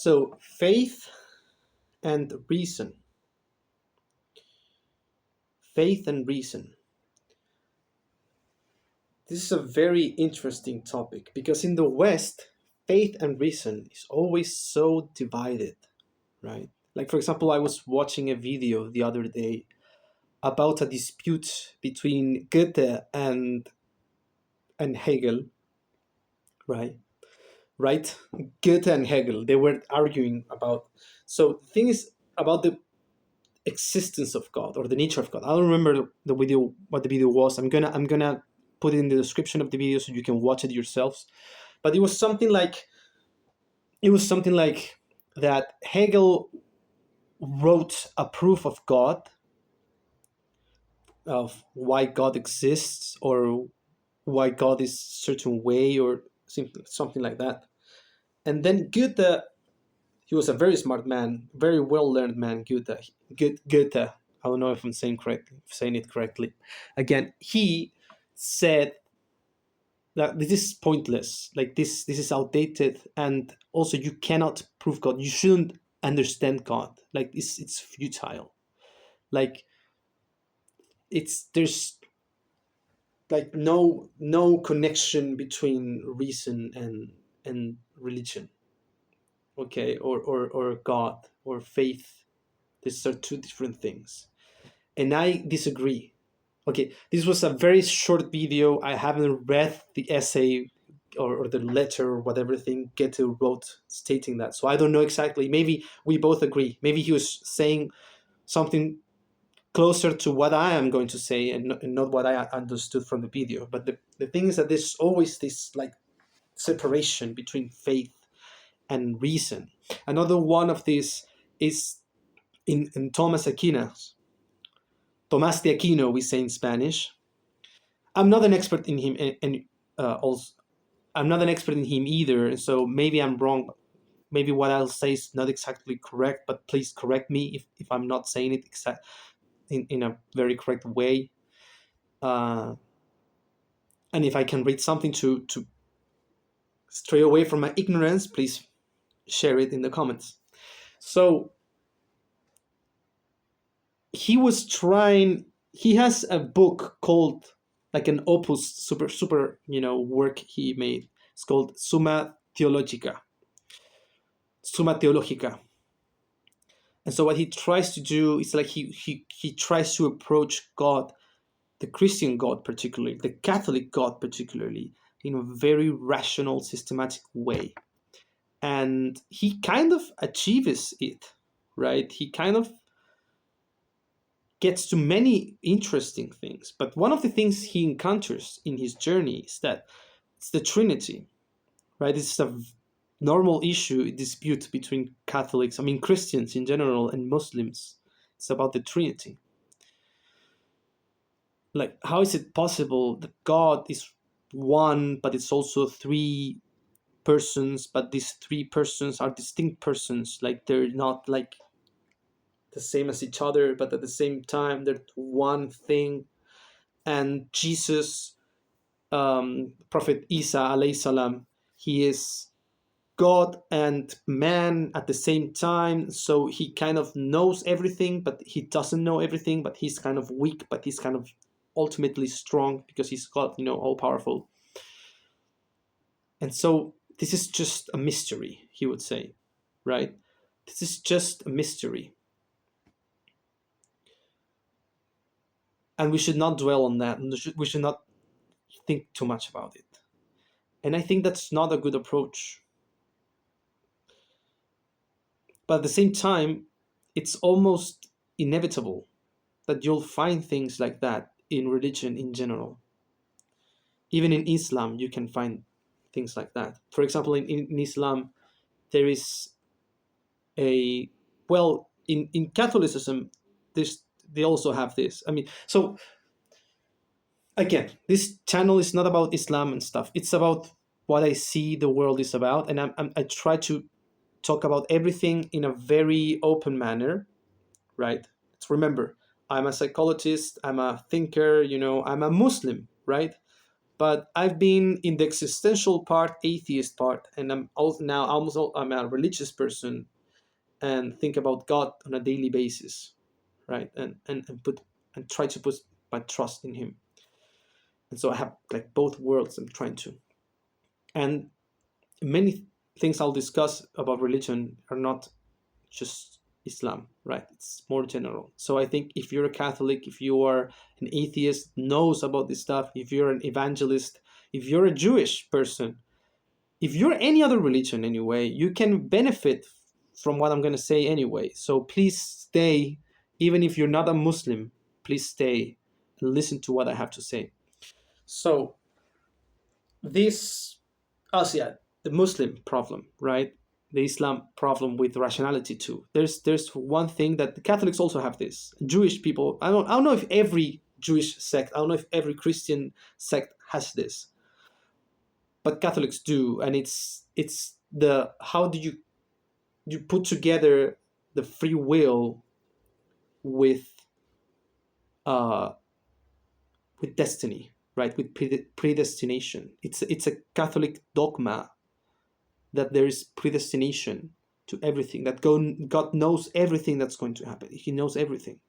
So, faith and reason. Faith and reason. This is a very interesting topic because in the West, faith and reason is always so divided, right? Like, for example, I was watching a video the other day about a dispute between Goethe and Hegel, right? Right? Goethe and Hegel, they were arguing about. So the thing is about the existence of God or the nature of God. I don't remember the video, what the video was. I'm gonna put it in the description of the video so you can watch it yourselves. But it was something like that Hegel wrote a proof of God, of why God exists, or why God is a certain way, or something like that. And then Goethe, he was a very smart man, very well learned man. Goethe. I don't know if I'm saying it correctly. Again, he said that this is pointless. Like this is outdated, and also you cannot prove God. You shouldn't understand God. Like it's futile. Like there's like no connection between reason and religion, okay, or God or faith. These are two different things, and I disagree. Okay, this was a very short video. I haven't read the essay or the letter or whatever thing Goethe wrote stating that, so I don't know exactly. Maybe we both agree. Maybe he was saying something closer to what I am going to say, and not what I understood from the video. But the thing is that there's always this like separation between faith and reason. Another one of these is in Thomas Aquinas. Tomás de Aquino, we say in Spanish. I'm not an expert in him, and also I'm not an expert in him either. So maybe I'm wrong. Maybe what I'll say is not exactly correct, but please correct me if I'm not saying it in a very correct way. And if I can read something to stray away from my ignorance, please share it in the comments. So he has a book called, like, an opus, super work he made. It's called Summa Theologica. And so what he tries to do is like he tries to approach God, the Christian God particularly, the Catholic God particularly, in a very rational, systematic way. And he kind of achieves it, right? He kind of gets to many interesting things. But one of the things he encounters in his journey is that it's the Trinity, right? It's a normal dispute between Catholics, I mean Christians in general, and Muslims. It's about the Trinity. Like, how is it possible that God is one, but it's also three persons, but these three persons are distinct persons? Like, they're not like the same as each other, but at the same time they're one thing. And Jesus, Prophet Isa alayhi salam, he is God and man at the same time. So he kind of knows everything, but he doesn't know everything. But he's kind of weak, but he's kind of ultimately strong because he's God, all powerful. And so this is just a mystery, he would say, right? This is just a mystery. And we should not dwell on that. We should not think too much about it. And I think that's not a good approach. But at the same time, it's almost inevitable that you'll find things like that in religion in general. Even in Islam, you can find things like that. For example, in Islam, there is in Catholicism, they also have this. I mean, so again, this channel is not about Islam and stuff. It's about what I see the world is about, and I try to talk about everything in a very open manner, right? Let's remember, I'm a psychologist, I'm a thinker, I'm a Muslim, right? but I've been in the existential part, atheist part, and I'm also now I'm a religious person and think about God on a daily basis, right? And try to put my trust in Him. And so I have like both worlds I'm trying to. And many things I'll discuss about religion are not just Islam, right? It's more general. So I think if you're a Catholic, if you are an atheist, knows about this stuff, if you're an evangelist, if you're a Jewish person, if you're any other religion anyway, you can benefit from what I'm going to say anyway. So please stay, even if you're not a Muslim, please stay and listen to what I have to say. So this, yeah, the Muslim problem, right? The Islam problem with rationality too. There's one thing that the Catholics also have this. Jewish people, I don't know if every Jewish sect, I don't know if every Christian sect has this, but Catholics do, and it's the how do you put together the free will with uh with destiny, right? With predestination. It's a Catholic dogma that there is predestination to everything, that God knows everything that's going to happen. He knows everything,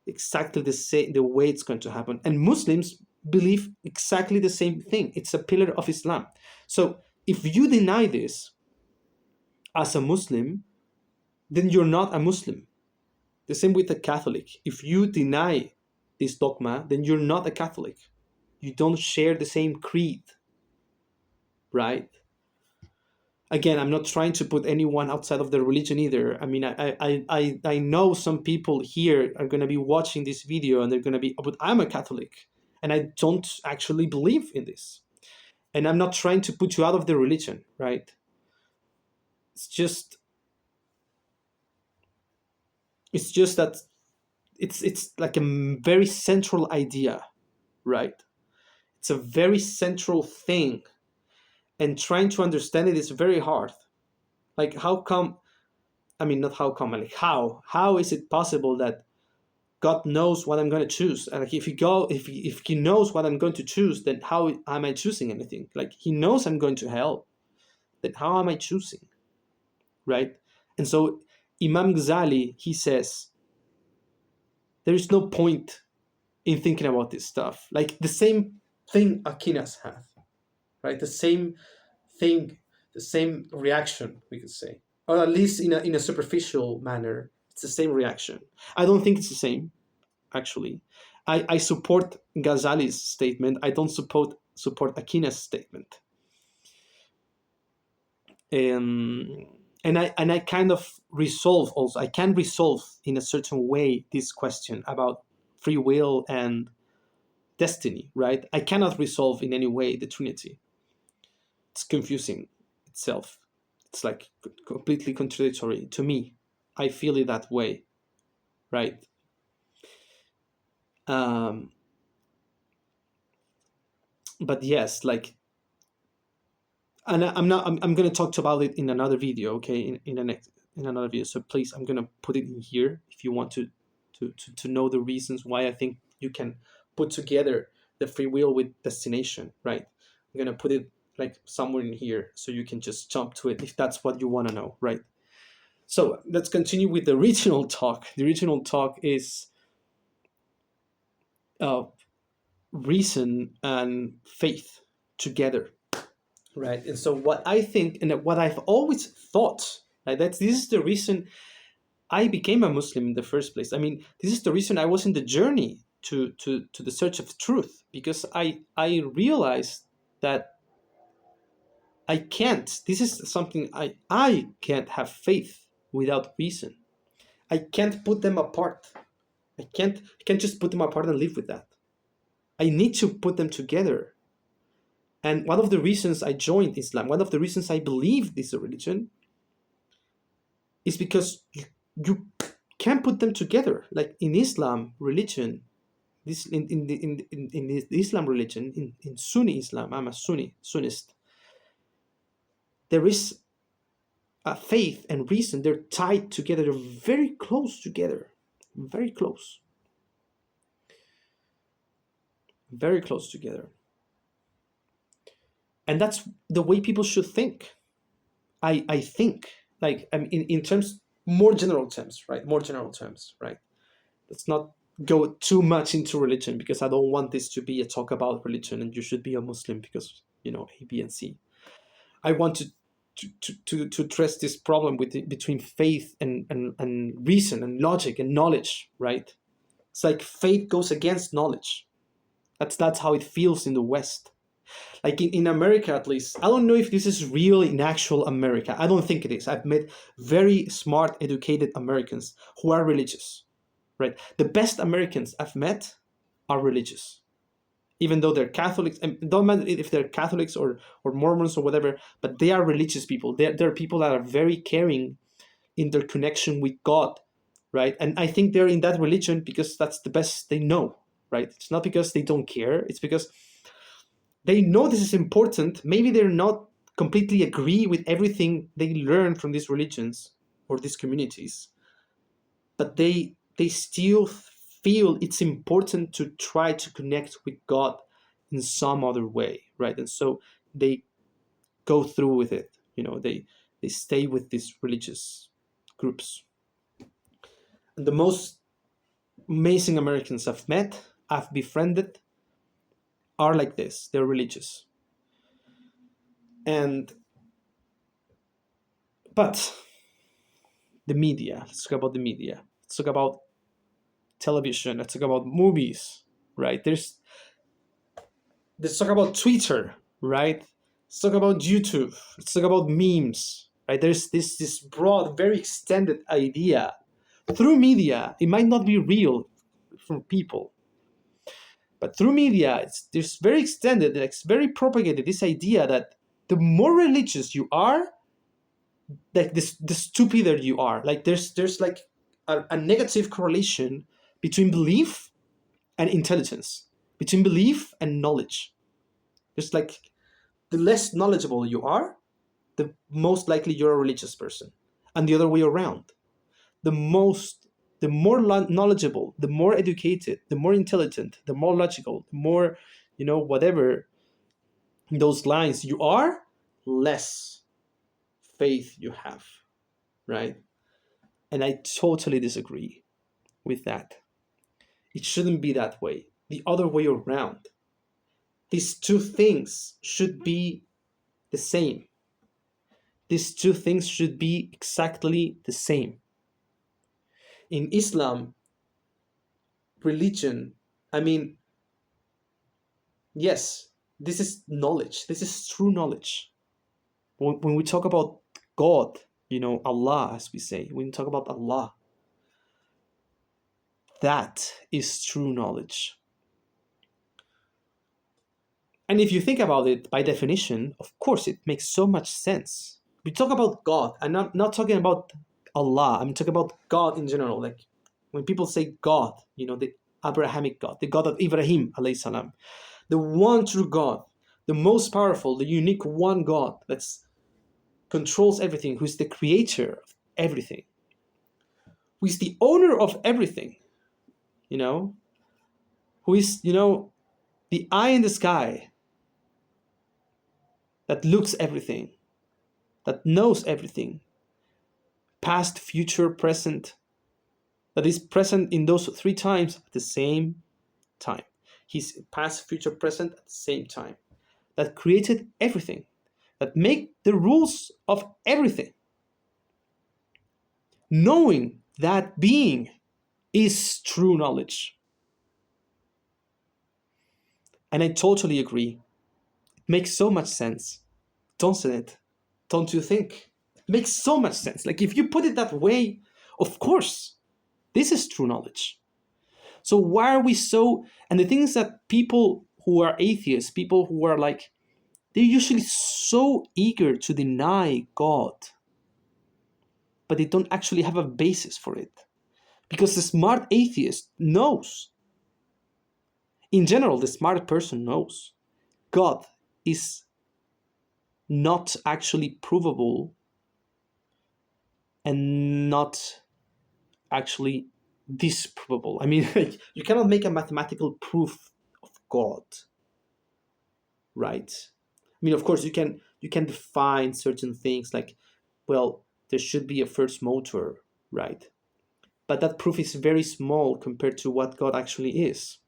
exactly the way it's going to happen. And Muslims believe exactly the same thing. It's a pillar of Islam. So if you deny this as a Muslim, then you're not a Muslim. The same with a Catholic. If you deny this dogma, then you're not a Catholic. You don't share the same creed, right? Again, I'm not trying to put anyone outside of the religion either. I mean, I know some people here are going to be watching this video and they're going to be, but I'm a Catholic and I don't actually believe in this. And I'm not trying to put you out of the religion, right? It's just that it's like a very central idea, right? It's a very central thing, and trying to understand it is very hard. Like, how come? I mean, not how come. Like, how is it possible that God knows what I'm going to choose? And like, if he knows what I'm going to choose, then how am I choosing anything? Like, He knows I'm going to hell. Then how am I choosing? Right? And so Imam Ghazali, he says, there is no point in thinking about this stuff. Like the same thing Aquinas had, right? The same thing, the same reaction, we could say, or at least in a superficial manner, it's the same reaction. I don't think it's the same, actually. I support Ghazali's statement. I don't support Aquinas' statement. Um, and I kind of resolve also. I can resolve in a certain way this question about free will and destiny, right? I cannot resolve in any way the Trinity. It's confusing itself. It's like completely contradictory to me. I feel it that way, right? Um, but yes, like, and I'm going to talk about it in another video, okay? In another video. So please, I'm going to put it in here if you want to know the reasons why I think you can put together the free will with destination, right? I'm going to put it like somewhere in here so you can just jump to it if that's what you want to know, right? So let's continue with the original talk. The original talk is reason and faith together, right? And so what I think and what I've always thought, right, this is the reason I became a Muslim in the first place. I mean, this is the reason I was in the journey to the search of truth, because I realized that I can't. This is something I can't have faith without reason. I can't put them apart. I can't just put them apart and live with that. I need to put them together. And one of the reasons I joined Islam, one of the reasons I believe this is a religion, is because you can't put them together. Like in Islam religion, this in the Islam religion, in Sunni Islam, I'm a Sunnist. There is a faith and reason. They're tied together. They're very close together. Very close. Very close together. And that's the way people should think. I think, like, I mean, in terms, more general terms, right? More general terms, right? Let's not go too much into religion, because I don't want this to be a talk about religion and you should be a Muslim because, A, B, and C. I want to address this problem between faith and reason and logic and knowledge, right? It's like faith goes against knowledge. That's how it feels in the West. Like in America, at least. I don't know if this is real in actual America. I don't think it is. I've met very smart, educated Americans who are religious, right? The best Americans I've met are religious, even though they're Catholics. And it don't matter if they're Catholics or Mormons or whatever, but they are religious people. They're people that are very caring in their connection with God, right? And I think they're in that religion because that's the best they know, right? It's not because they don't care. It's because they know this is important. Maybe they're not completely agree with everything they learn from these religions or these communities, but they still feel it's important to try to connect with God in some other way, right? And so they go through with it. They stay with these religious groups. And the most amazing Americans I've met, I've befriended, are like this. They're religious. And but the media. Let's talk about the media. Let's talk about television. Let's talk about movies, right? Let's talk about Twitter, right? Let's talk about YouTube. Let's talk about memes, right? There's this broad, very extended idea through media. It might not be real from people, but through media, there's very extended, it's very propagated, this idea that the more religious you are, like this, the stupider you are. Like there's like a negative correlation between belief and intelligence, between belief and knowledge. There's like, the less knowledgeable you are, the most likely you're a religious person, and the other way around. The more knowledgeable, the more educated, the more intelligent, the more logical, the more, whatever those lines you are, less faith you have, right? And I totally disagree with that. It shouldn't be that way. The other way around. These two things should be the same. These two things should be exactly the same. In Islam, religion, I mean, yes, this is knowledge. This is true knowledge. When we talk about God, Allah, as we say, when we talk about Allah, that is true knowledge. And if you think about it, by definition, of course, it makes so much sense. We talk about God, I'm not talking about Allah. I'm talking about God in general. Like when people say God, the Abrahamic God, the God of Ibrahim, alayhi salam, the one true God, the most powerful, the unique one God that controls everything, who's the creator of everything, who is the owner of everything, who is, the eye in the sky that looks everything, that knows everything, past, future, present, that is present in those three times at the same time. He's past, future, present at the same time. That created everything, that make the rules of everything. Knowing that being is true knowledge. And I totally agree. It makes so much sense. Doesn't it? Don't you think? It makes so much sense. Like if you put it that way, of course, this is true knowledge. So why are we so... And the thing is that people who are atheists, people who are like, they're usually so eager to deny God, but they don't actually have a basis for it. Because the smart atheist knows. In general, the smart person knows God is not actually provable and not actually disprovable. I mean, you cannot make a mathematical proof of God, right? mean, of course, you can define certain things like, well, there should be a first motor, right? But that proof is very small compared to what God actually is.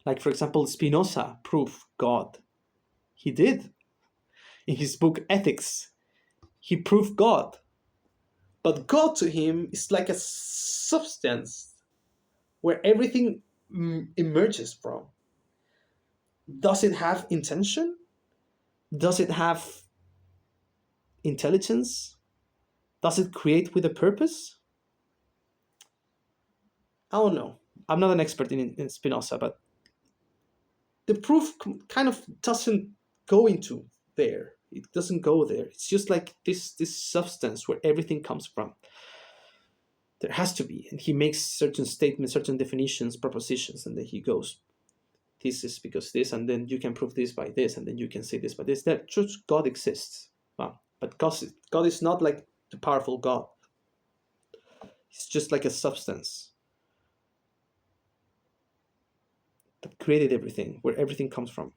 Like, for example, Spinoza proved God. He did. In his book Ethics, he proved God. But God to him is like a substance where everything emerges from. Does it have intention? Does it have intelligence? Does it create with a purpose? I don't know. I'm not an expert in Spinoza, but the proof kind of doesn't go into there. It doesn't go there. It's just like this substance where everything comes from. There has to be, and he makes certain statements, certain definitions, propositions, and then he goes, "This is because this, and then you can prove this by this, and then you can say this by this." That just God exists, but God is not like the powerful God. It's just like a substance that created everything, where everything comes from.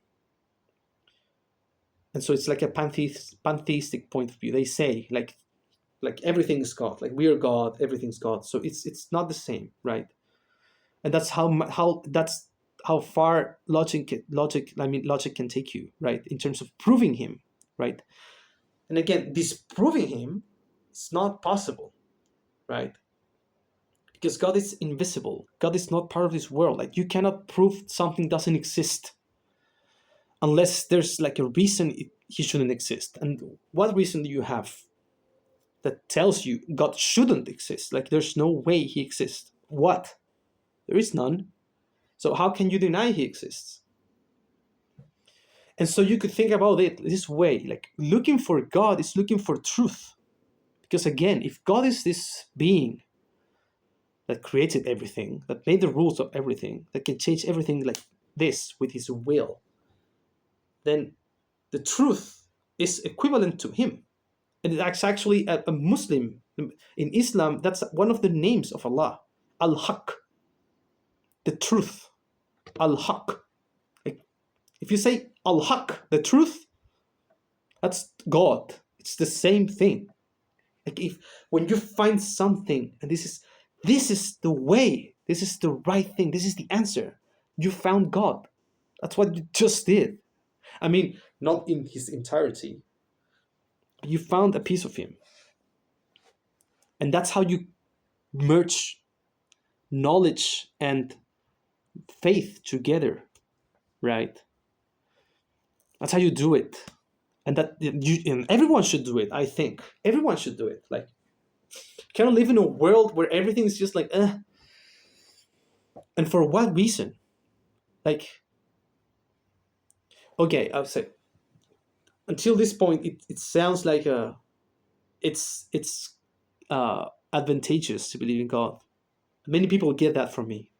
And so it's like a pantheistic point of view. They say like everything is God, like we are God, everything's God. So it's not the same, right? And that's how far logic can take you, right? In terms of proving him, right? And again, disproving him is not possible, right? Because God is invisible. God is not part of this world. Like you cannot prove something doesn't exist unless there's like a reason he shouldn't exist. And what reason do you have that tells you God shouldn't exist? Like there's no way he exists. What? There is none. So how can you deny he exists? And so you could think about it this way, like looking for God is looking for truth. Because again, if God is this being that created everything, that made the rules of everything, that can change everything like this with his will, then the truth is equivalent to him. And that's actually a Muslim. In Islam, that's one of the names of Allah. Al-Haq, the truth. Al-Haq. Like, if you say Al-Haq, the truth, that's God. It's the same thing. Like if when you find something and this is the way, this is the right thing, this is the answer, you found God. That's what you just did. I mean, not in his entirety. You found a piece of him. And that's how you merge knowledge and faith together, right? That's how you do it. And and everyone should do it, I think. Everyone should do it. Like, cannot live in a world where everything is just like, And for what reason? Like, okay, I'll say, until this point, it sounds like it's advantageous to believe in God. Many people get that from me,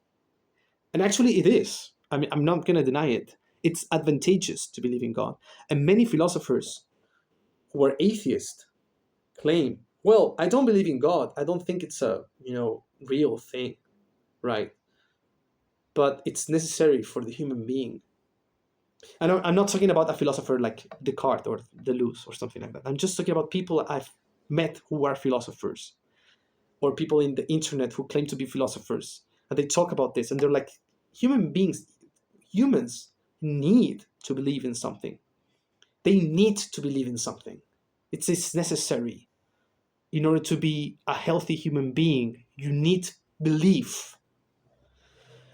and actually, it is. I mean, I'm not gonna deny it. It's advantageous to believe in God, and many philosophers who are atheists claim, well, I don't believe in God. I don't think it's a real thing, right? But it's necessary for the human being. I'm not talking about a philosopher like Descartes or Deleuze or something like that. I'm just talking about people I've met who are philosophers, or people in the internet who claim to be philosophers, and they talk about this, and they're like, humans need to believe in something. They need to believe in something. It's necessary. In order to be a healthy human being, you need belief.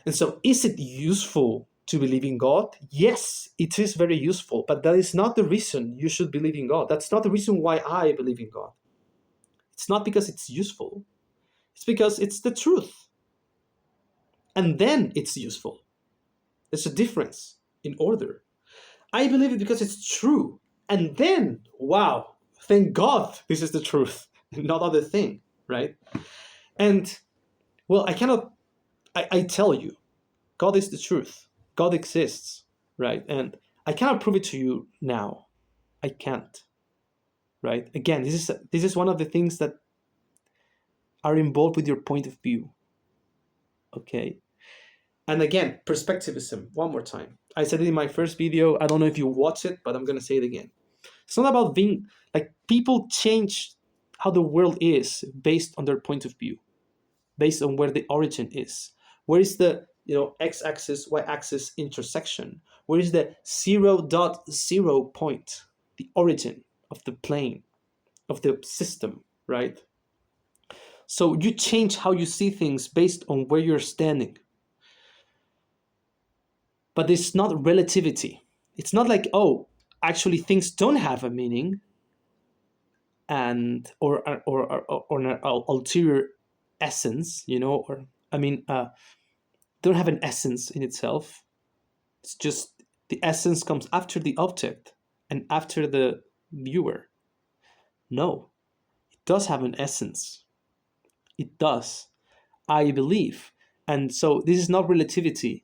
And so, is it useful to believe in God? Yes, it is very useful, but that is not the reason you should believe in God. That's not the reason why I believe in God. It's not because it's useful, it's because it's the truth. And then it's useful. There's a difference in order. I believe it because it's true. And then, wow, thank God this is the truth, not other thing, right? And, well, I tell you, God is the truth. God exists, right? And I cannot prove it to you now. I can't, right? Again, this is one of the things that are involved with your point of view, okay? And again, perspectivism, one more time. I said it in my first video. I don't know if you watch it, but I'm going to say it again. It's not about being like, people change how the world is based on their point of view, based on where the origin is. Where is the, x-axis, y-axis intersection? Where is the 0.0 point, the origin of the plane, of the system, right? So you change how you see things based on where you're standing. But it's not relativity. It's not like, oh, actually things don't have a meaning, and or an ulterior essence, or I mean, don't have an essence in itself. It's just the essence comes after the object and after the viewer. No, it does have an essence. It does, I believe. And so this is not relativity.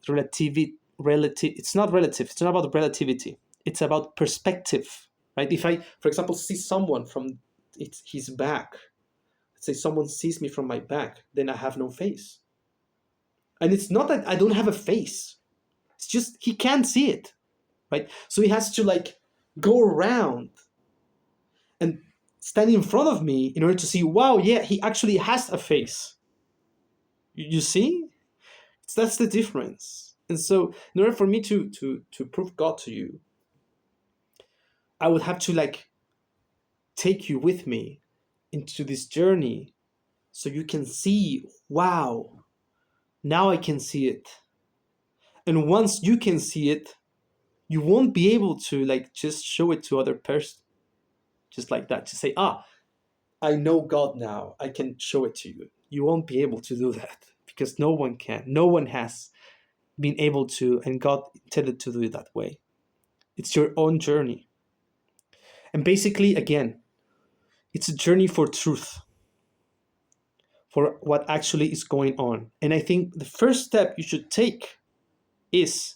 It's not relative. It's not about relativity. It's about perspective, right? If I, for example, see someone from his back, let's say someone sees me from my back, then I have no face. And it's not that I don't have a face. It's just he can't see it, right? So he has to like go around and stand in front of me in order to see, wow, yeah, he actually has a face. You see? That's the difference. And so in order for me to prove God to you, I would have to like take you with me into this journey so you can see, wow, now I can see it. And once you can see it, you won't be able to like just show it to other person just like that, to say, I know God now, I can show it to you. You won't be able to do that because no one can. No one has been able to, and God intended to do it that way. It's your own journey. And basically, again, it's a journey for truth, for what actually is going on. And I think the first step you should take is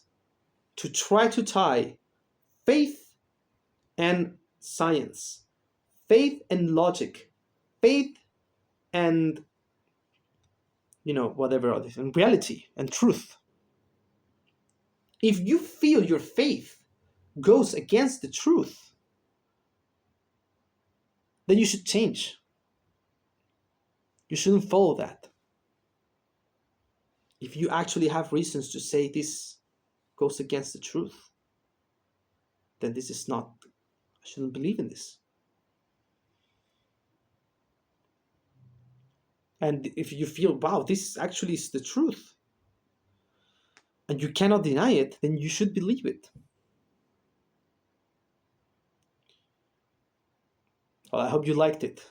to try to tie faith and science, faith and logic, faith and, whatever other, and reality and truth. If you feel your faith goes against the truth, then you should change. You shouldn't follow that. If you actually have reasons to say this goes against the truth, then this is not, I shouldn't believe in this. And if you feel, wow, this actually is the truth, and you cannot deny it, then you should believe it. Well, I hope you liked it.